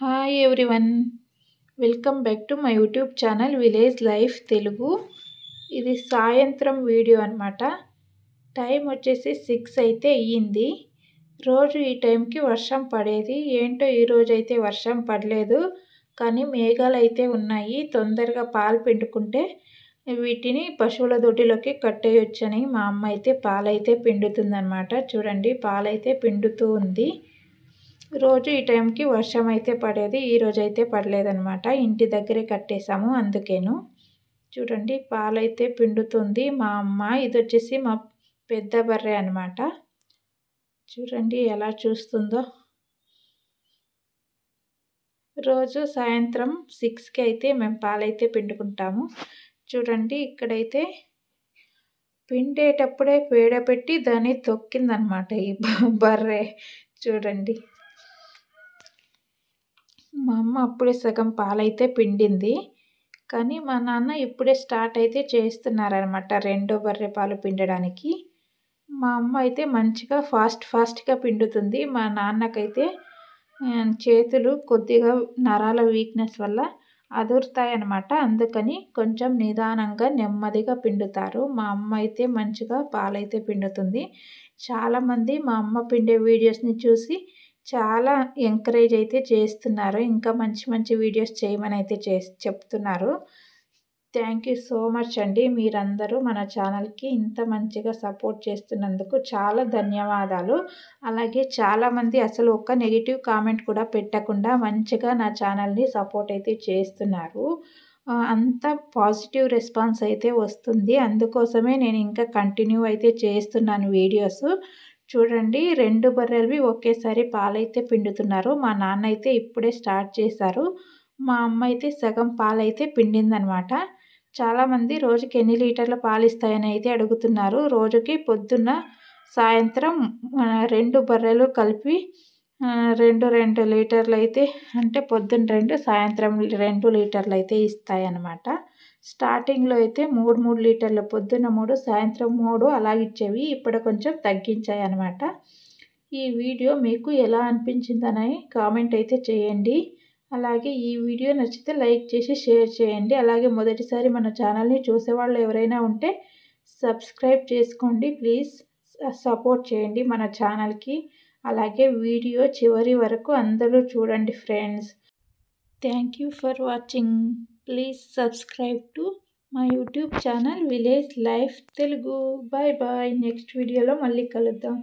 Hi everyone, welcome back to my YouTube channel village life Telugu. ఇది సాయంత్రం video అనమాట. Time వచ్చేసి 6 అయితే అయ్యింది. రోజు ఈ టైంకి వర్షం పడేది, ఏంటో ఈరోజు అయితే వర్షం పడలేదు. కానీ మేఘాలు అయితే ఉన్నాయి. తొందరగా పాలు పిండుకుంటే వీటిని పశువుల దొడ్డిలోకి కట్టేయొచ్చని మా అమ్మ అయితే పాలైతే పిండుతుందన్నమాట. చూడండి, పాలైతే పిండుతూ ఉంది. రోజు ఈ టైంకి వర్షం అయితే పడేది, ఈరోజు అయితే పడలేదన్నమాట. ఇంటి దగ్గరే కట్టేశాము, అందుకేను. చూడండి, పాలైతే పిండుతుంది మా అమ్మ. ఇది వచ్చేసి మా పెద్ద బర్రె అనమాట. చూడండి ఎలా చూస్తుందో. రోజు సాయంత్రం 6కి అయితే మేము పాలైతే పిండుకుంటాము. చూడండి, ఇక్కడైతే పిండేటప్పుడే పేడ పెట్టి దాన్ని తొక్కిందనమాట ఈ బర్రె. చూడండి, మా అమ్మ అప్పుడే సగం పాలైతే పిండింది. కానీ మా నాన్న ఇప్పుడే స్టార్ట్ అయితే చేస్తున్నారనమాట రెండో బర్రె పాలు పిండడానికి. మా అమ్మ అయితే మంచిగా ఫాస్ట్గా పిండుతుంది. మా నాన్నకైతే చేతులు కొద్దిగా నరాల వీక్నెస్ వల్ల అదురుతాయన్నమాట. అందుకని కొంచెం నిదానంగా నెమ్మదిగా పిండుతారు. మా అమ్మ అయితే మంచిగా పాలైతే పిండుతుంది. చాలామంది మా అమ్మ పిండే వీడియోస్ని చూసి చాలా ఎంకరేజ్ అయితే చేస్తున్నారు. ఇంకా మంచి మంచి వీడియోస్ చేయమని అయితే చెప్తున్నారు. థ్యాంక్ యూ సో మచ్ అండి. మీరందరూ మన ఛానల్కి ఇంత మంచిగా సపోర్ట్ చేస్తున్నందుకు చాలా ధన్యవాదాలు. అలాగే చాలామంది అసలు ఒక్క నెగిటివ్ కామెంట్ కూడా పెట్టకుండా మంచిగా నా ఛానల్ని సపోర్ట్ అయితే చేస్తున్నారు. అంత పాజిటివ్ రెస్పాన్స్ అయితే వస్తుంది. అందుకోసమే నేను ఇంకా కంటిన్యూ అయితే చేస్తున్నాను వీడియోస్. చూడండి, 2 బర్రెలవి ఒకేసారి పాలైతే పిండుతున్నారు. మా నాన్న అయితే ఇప్పుడే స్టార్ట్ చేశారు. మా అమ్మ అయితే సగం పాలైతే పిండిందనమాట. చాలామంది రోజుకి ఎన్ని లీటర్ల పాలు ఇస్తాయని అయితే అడుగుతున్నారు. రోజుకి పొద్దున్న సాయంత్రం 2 బర్రెలు కలిపి 2 లీటర్లు అయితే, అంటే పొద్దున్న 2 సాయంత్రం 2 లీటర్లు అయితే ఇస్తాయన్నమాట. స్టార్టింగ్లో అయితే 3 లీటర్లు, పొద్దున్న 3 సాయంత్రం 3 అలాగిచ్చేవి. ఇప్పుడు కొంచెం తగ్గించాయి అన్నమాట. ఈ వీడియో మీకు ఎలా అనిపించిందని కామెంట్ అయితే చేయండి. అలాగే ఈ వీడియో నచ్చితే లైక్ చేసి షేర్ చేయండి. అలాగే మొదటిసారి మన ఛానల్ని చూసేవాళ్ళు ఎవరైనా ఉంటే సబ్స్క్రైబ్ చేసుకోండి. ప్లీజ్ సపోర్ట్ చేయండి మన ఛానల్కి. అలాగే వీడియో చివరి వరకు అందరూ చూడండి friends. Thank you for watching. Please subscribe to my YouTube channel village life Telugu. Bye bye. Next వీడియోలో మళ్ళీ కలుద్దాం.